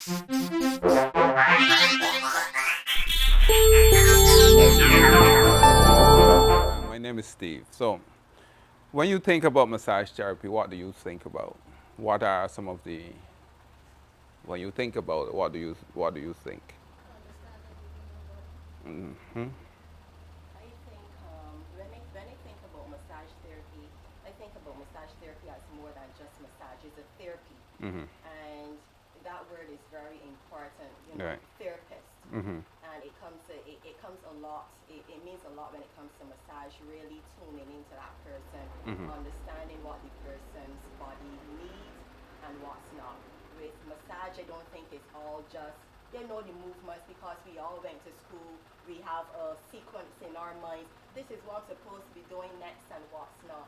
My name is Steve. So, when you think about massage therapy, what do you think about? What are some of the when you think about it, what do you think? Hmm. I think when I think about massage therapy, I think about massage therapy as more than just massage. It's a therapy, Hmm. and that word is very important. Right. Therapist, Hmm. and it comes a lot. It means a lot when it comes to massage. Really tuning into that person, Hmm. understanding what the person's body needs and what's not. With massage, I don't think it's all just the movements because we all went to school. We have a sequence in our minds. This is what I'm supposed to be doing next and what's not.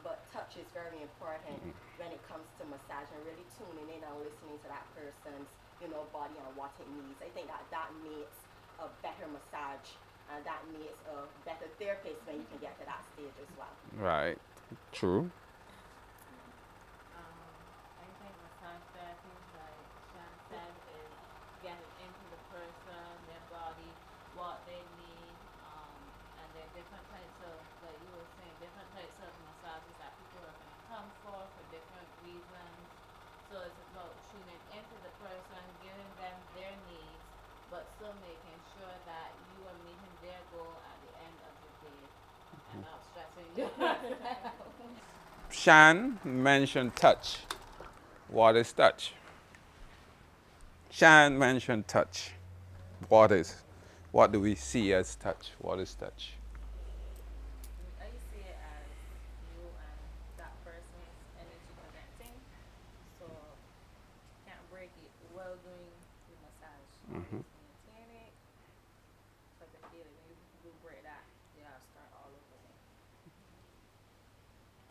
But touch is very important when it comes to massage and really tuning in and listening to that person's body and what it needs. I think that makes a better massage and that makes a better therapist when you can get to that stage as well. Right. True. I think massage therapy, like Shan said, is getting into the person, their body, what they need, and there are different types of, like you were saying, different types of massages that people are going to come for different reasons. So it's about tuning into the person, giving them their needs, but still making sure that you are meeting their goal at the end of the day and not stressing yourself. Shan mentioned touch. What is touch? Shan mentioned touch. What is? What do we see as touch? What is touch? I see it as you and that person's energy connecting. So can't break it while doing the massage. Hmm. Always maintain it. So I can feel it. When you do break that, you have to start all over again.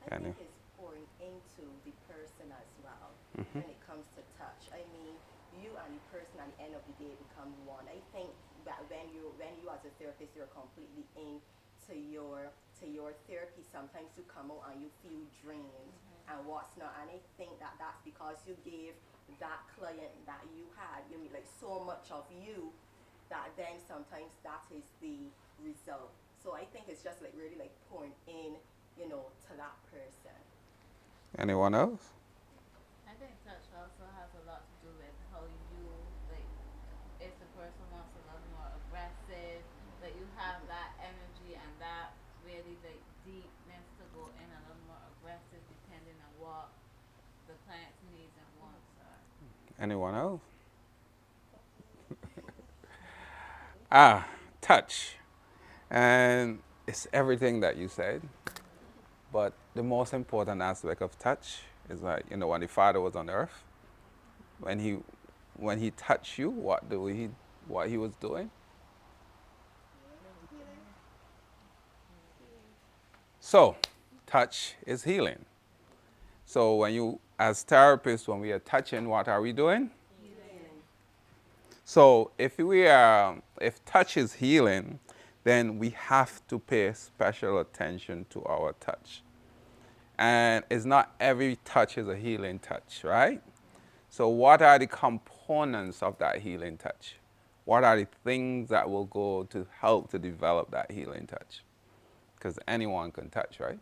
I Any? think it's pouring into the person as well Hmm. when it comes to touch. I mean, you and the person at the end of the day become one. I think that when you as a therapist you're completely into your therapy, sometimes you come out and you feel drained and what's not. And I think that that's because you gave that client that you had, you mean like so much of you that then sometimes that is the result. So I think it's just like really like pouring in to that person. Anyone else? I think touch also has a lot to do with how you like. If the person wants a little more aggressive, that you have that energy and that really like deepness to go in a little more aggressive, depending on what the client's needs and wants are. Anyone else? Ah, touch. And it's everything that you said. But the most important aspect of touch is like, when the Father was on earth, when he when he touched you, what he was doing? Healing. So, touch is healing. So when you as therapists, when we are touching, what are we doing? Healing. So if touch is healing, then we have to pay special attention to our touch. And it's not every touch is a healing touch, right? So what are the components of that healing touch? What are the things that will go to help to develop that healing touch? Because anyone can touch, right?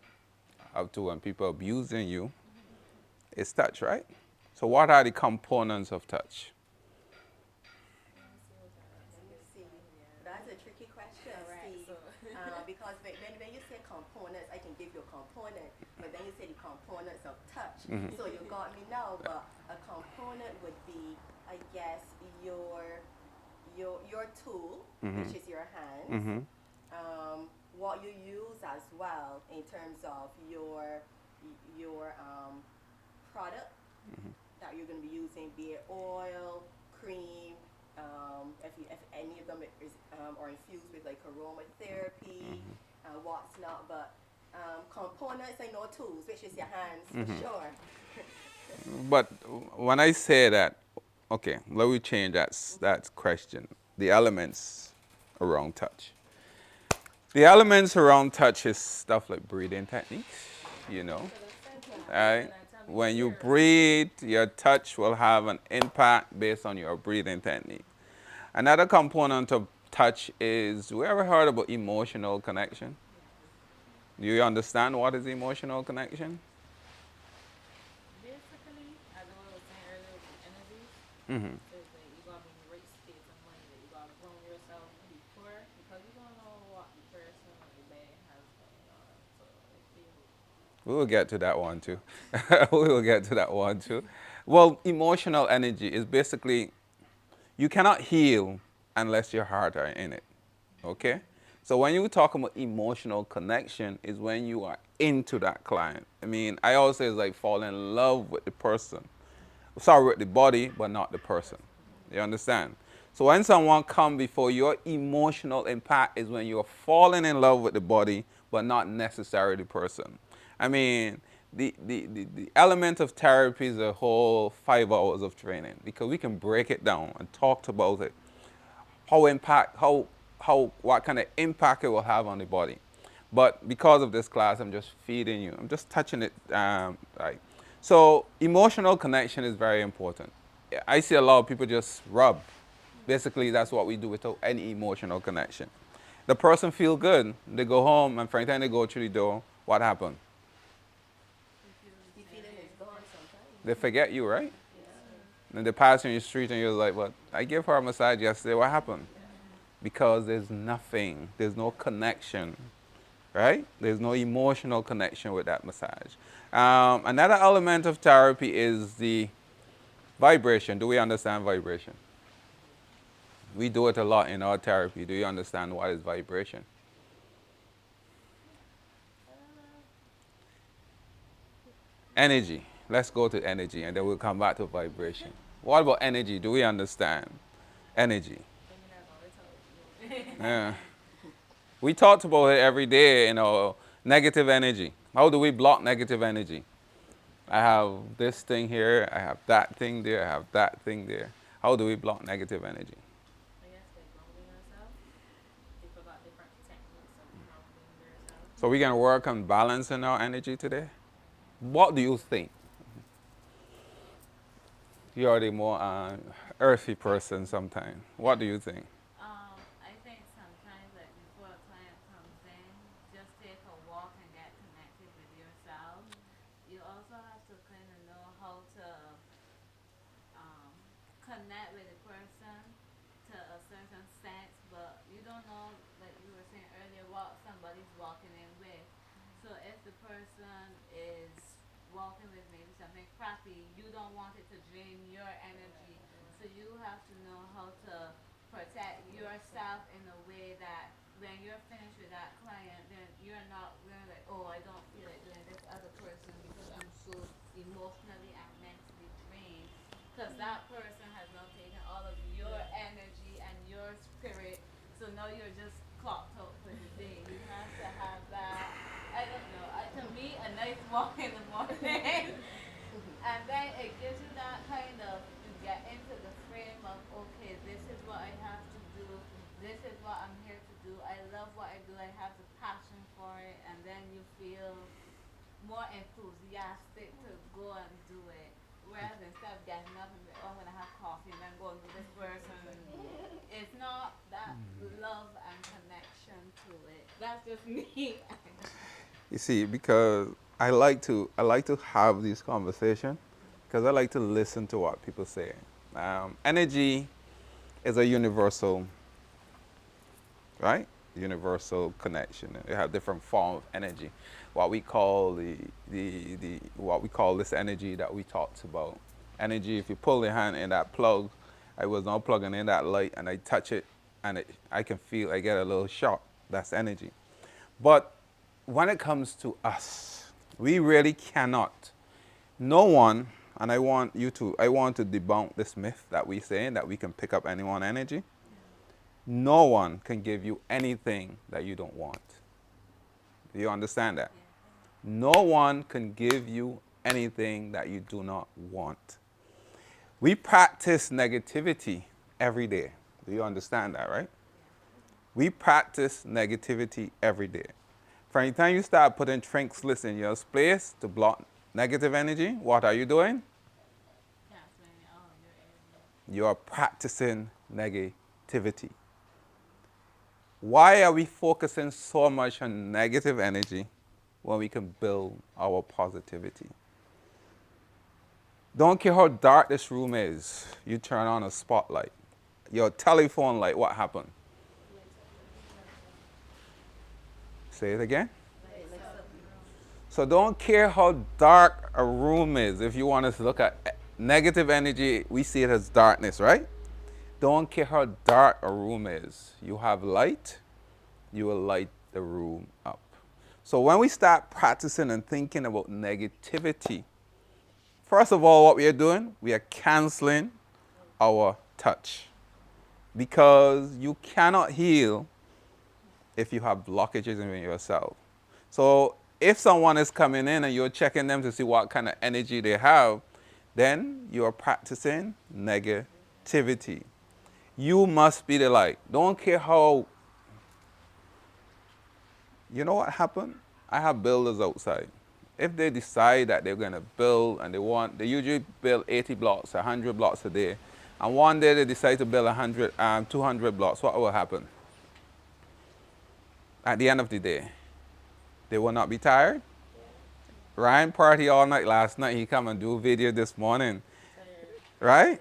Up to when people abusing you, it's touch, right? So what are the components of touch? Let me see what I Let me answer this see. one here. That's a tricky question, All right, Steve. so Because when you say components, I can give you a component, but then you say the components of touch. So you got me now. But a component would be, I guess, your tool, which is your hands. Mm-hmm. What you use as well in terms of your product that you're going to be using, be it oil, cream, if any of them are infused with like aromatherapy, what's not. But components, I know tools, which is your hands for sure. But when I say that, okay, let me change that question. The elements around touch. The elements around touch is stuff like breathing techniques, you know, so the center, right? and then tell When you breathe, your touch will have an impact based on your breathing technique. Another component of touch is, we ever heard about emotional connection? Do you understand what is emotional connection? Basically, as I was saying earlier with the energies, Mm-hmm. is that you gotta be in the right state of mind, that you gotta ground yourself before, because you don't know what the person or the day has going on. So if you, We will get to that one too. We will get to that one too. Well, emotional energy is basically, you cannot heal unless your heart are in it. Okay? So when you talk about emotional connection is when you are into that client. I mean, I always say it's like falling in love with the person. Sorry, with the body, but not the person. You understand? So when someone come before, your emotional impact is when you're falling in love with the body, but not necessarily the person. I mean, the element of therapy is a whole 5 hours of training because we can break it down and talk about it. How what kind of impact it will have on the body. But because of this class, I'm just feeding you. I'm just touching it. Right. So emotional connection is very important. I see a lot of people just rub. Basically, that's what we do without any emotional connection. The person feel good. They go home, and for the time they go through the door, what happened? if you The feeling is very, gone sometimes. They forget you, right? Yeah. And they pass you on your street, and you're like, "What? I gave her a massage yesterday. What happened?" Yeah. Because there's nothing. There's no connection, right? There's no emotional connection with that massage. Another element of therapy is the vibration. Do we understand vibration? We do it a lot in our therapy. Do you understand what is vibration? uh, Energy. Let's go to energy and then we'll come back to vibration. What about energy? Do we understand energy? I mean, I know it's all. Yeah. We talked about it every day, negative energy. How do we block negative energy? I have this thing here, I have that thing there, I have that thing there. How do we block negative energy? I guess by grounding yourself, people got different techniques of grounding themselves. So we're gonna work on balancing our energy today. What do you think? You're the more earthy person sometimes. What do you think? I think sometimes, like before a client comes in, just take a walk and get connected with yourself. You also have to kind of know how to um, connect with a person to a certain sense, but you don't know, like you were saying earlier, what somebody's walking in with. So if the person is walking with maybe something crappy, you don't want it to drain your energy. So you have to know how to protect yourself in a way that when you're finished with that client, then you're not really like, oh, I don't feel like doing this other person because I'm so emotionally and mentally drained. Because that person has now taken all of your energy and your spirit, so now you're just clocked out for the day. You have to have that. I don't know. To me, a nice walk in the morning, and then it gives you that kind of, you get into the frame of, okay, this is what I have to do. This is what I'm here to do. I love what I do. I have the passion for it, and then you feel more enthusiastic to go and do it. Whereas instead of getting up and be, oh, I'm gonna have coffee and then go and do this person, it's not that love and connection to it. That's just me. You see, because I like to have these conversations because I like to listen to what people say. Energy is a universal, right? Universal connection. They have different form of energy. What we call the what we call this energy that we talked about. Energy. If you pull your hand in that plug, I was not plugging in that light, and I touch it, and I can feel I get a little shock. That's energy. But when it comes to us, we really cannot. No one, and I want to debunk this myth that we say that we can pick up anyone's energy. No one can give you anything that you don't want. Do you understand that? Yeah. No one can give you anything that you do not want. We practice negativity every day. Do you understand that, right? We practice negativity every day. From the time you start putting trinks in your place to block negative energy, what are you doing? Canceling out your energy. You are practicing negativity. Why are we focusing so much on negative energy when we can build our positivity? Don't care how dark this room is, you turn on a spotlight. Your telephone light, what happened? Say it again. It Lights lights up up. the room. So don't care how dark a room is. If you want us to look at negative energy, we see it as darkness, right? Don't care how dark a room is. You have light, you will light the room up. So when we start practicing and thinking about negativity, first of all, what we are doing, we are canceling our touch. Because you cannot heal if you have blockages in yourself. So if someone is coming in and you're checking them to see what kind of energy they have, then you're practicing negativity. You must be the light. Don't care how. You know what happened? I have builders outside. If they decide that they're going to build and they usually build 80 blocks, 100 blocks a day, and one day they decide to build 200 blocks, what will happen? At the end of the day, they will not be tired. Ryan party all night last night. He come and do a video this morning, right?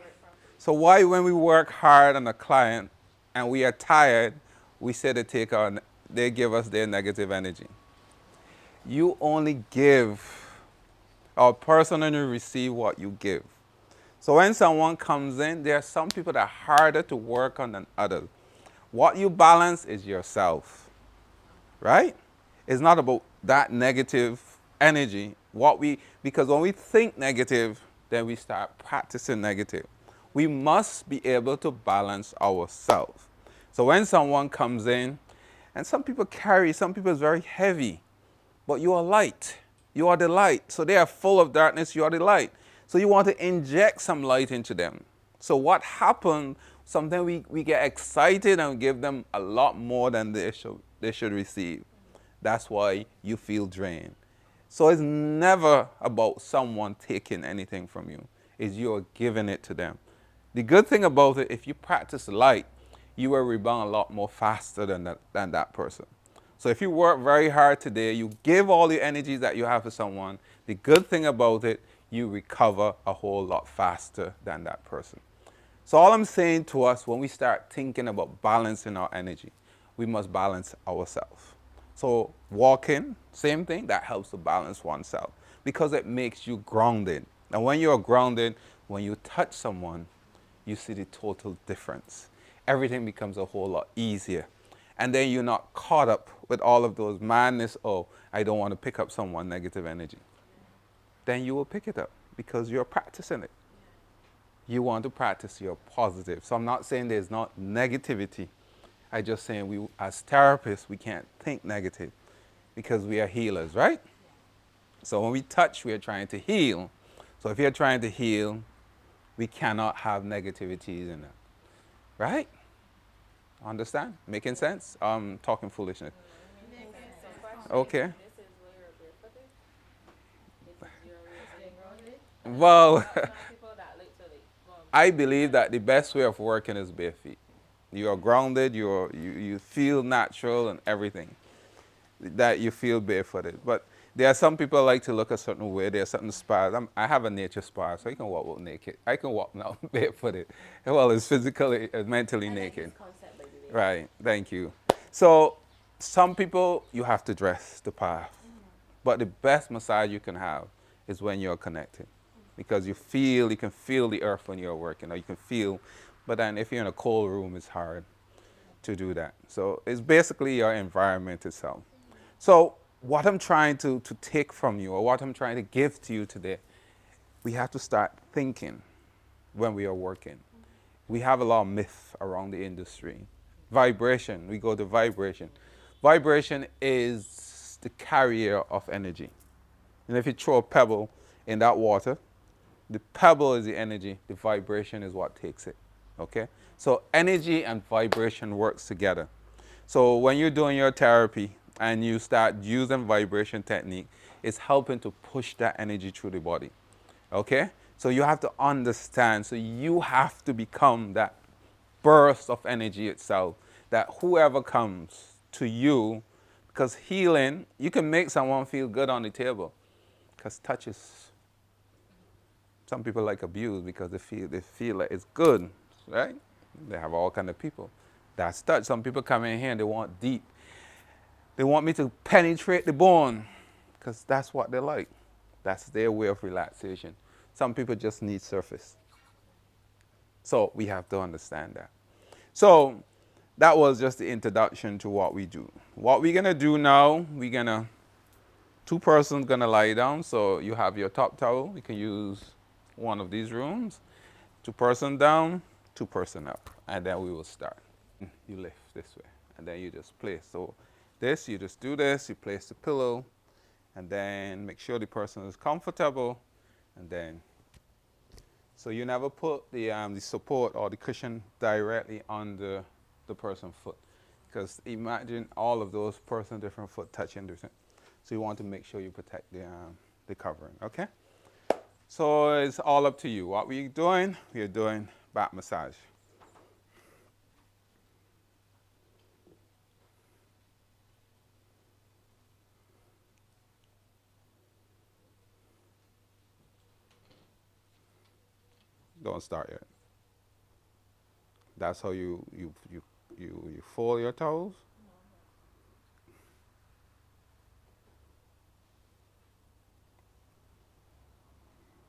So why when we work hard on a client and we are tired, we say they give us their negative energy. You only give, or person only receive what you give. So when someone comes in, there are some people that are harder to work on than others. What you balance is yourself, right? It's not about that negative energy. Because when we think negative, then we start practicing negative. We must be able to balance ourselves. So when someone comes in, and some people is very heavy, but you are light. You are the light. So they are full of darkness, you are the light. So you want to inject some light into them. So what happened, sometimes we get excited and give them a lot more than they should receive. That's why you feel drained. So it's never about someone taking anything from you. It's you're giving it to them. The good thing about it, if you practice light, you will rebound a lot more faster than that person. So if you work very hard today, you give all the energy that you have to someone, the good thing about it, you recover a whole lot faster than that person. So all I'm saying to us, when we start thinking about balancing our energy, we must balance ourselves. So walking, same thing, that helps to balance oneself because it makes you grounded. And when you're grounded, when you touch someone, you see the total difference. Everything becomes a whole lot easier. And then you're not caught up with all of those madness, oh, I don't want to pick up someone negative energy. Then you will pick it up because you're practicing it. You want to practice your positive. So I'm not saying there's not negativity. I just saying we as therapists we can't think negative because we are healers, right? So when we touch, we are trying to heal. So if you're trying to heal, we cannot have negativities in it. Right? Understand? Making sense? Talking foolishness. Makes sense. Okay. This is where you're barefooted. This is your way of Stay getting grounded. grounded. Well, Some people that literally go I believe that the best way of working is bare feet. You are grounded, you feel natural and everything. That you feel barefooted. But there are some people like to look a certain way. There are certain spas. I have a nature spa, so I can walk naked. I can walk now barefooted. Well, it's physically, mentally I like naked. this concept, by the way. Right. Thank you. So some people you have to dress the path, but the best massage you can have is when you're connected, because you can feel the earth when you're working, or you can feel. But then if you're in a cold room, it's hard to do that. So it's basically your environment itself. So what I'm trying to take from you, or what I'm trying to give to you today, we have to start thinking when we are working. We have a lot of myth around the industry. Vibration, we go to vibration. Vibration is the carrier of energy. And if you throw a pebble in that water, the pebble is the energy, the vibration is what takes it. Okay? So energy and vibration works together. So when you're doing your therapy and you start using vibration technique, is helping to push that energy through the body. Okay? So you have to understand. So you have to become that burst of energy itself. That whoever comes to you, because healing, you can make someone feel good on the table. Because touch is, some people like abuse because they feel like it's good, right? They have all kind of people. That's touch. Some people come in here and they want deep. They want me to penetrate the bone because that's what they like. That's their way of relaxation. Some people just need surface. So we have to understand that. So that was just the introduction to what we do. What we're gonna do now, we're gonna, two persons gonna lie down. So you have your top towel. You can use one of these rooms. Two person down, two person up, and then we will start. You lift this way, and then you just place. So this, you just do this. You place the pillow, and then make sure the person is comfortable, and then, so you never put the support or the cushion directly on the person's foot, because imagine all of those person different foot touching different. So you want to make sure you protect the covering. Okay. So it's all up to you. What we're doing, we're doing back massage. Don't start yet. That's how you fold your toes.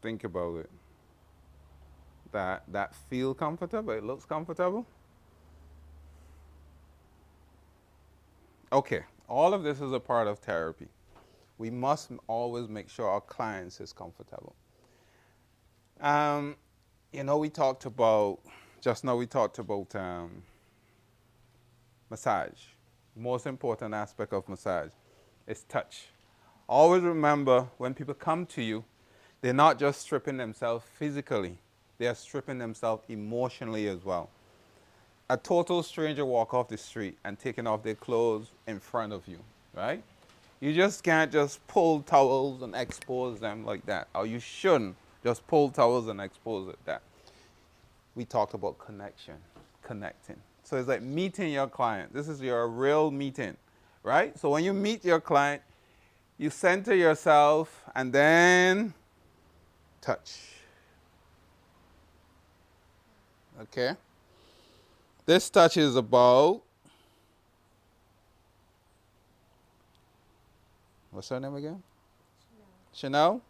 Think about it. That feel comfortable. It looks comfortable. Okay. All of this is a part of therapy. We must always make sure our clients is comfortable. Um, we talked about just now. We talked about massage. Most important aspect of massage is touch. Always remember when people come to you, they're not just stripping themselves physically, they are stripping themselves emotionally as well. A total stranger walk off the street and taking off their clothes in front of you, right? You just can't just pull towels and expose them like that. Or you shouldn't just pull towels and expose it that. We talked about connection, connecting. So it's like meeting your client. This is your real meeting, right? So when you meet your client, you center yourself and then touch. Okay? This touch is about, what's her name again? Chanel.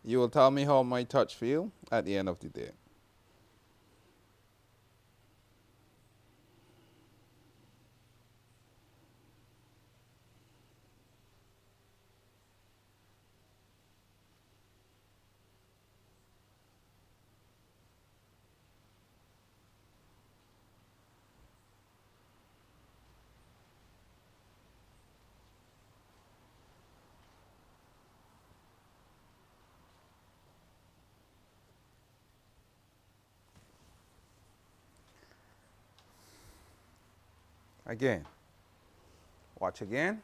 You will tell me how my touch feel at the end of the day. Again. Watch again.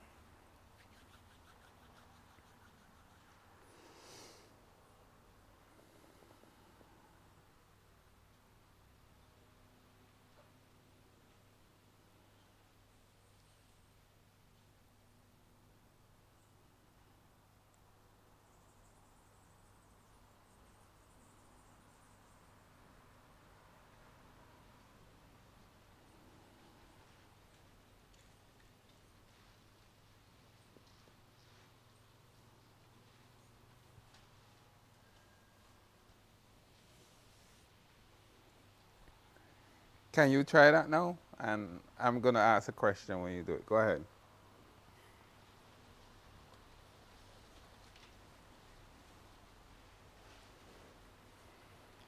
Can you try that now? And I'm going to ask a question when you do it. Go ahead.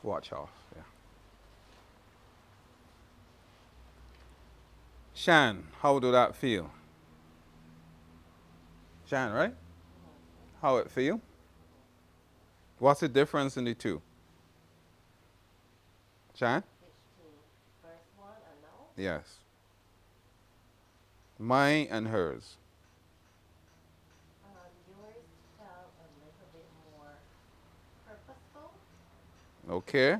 Watch off. Yeah. Shan, how do that feel? Shan, right? How it feel? What's the difference in the two? Shan? Which two? First one and now? Yes. Mine and hers. Yours Okay.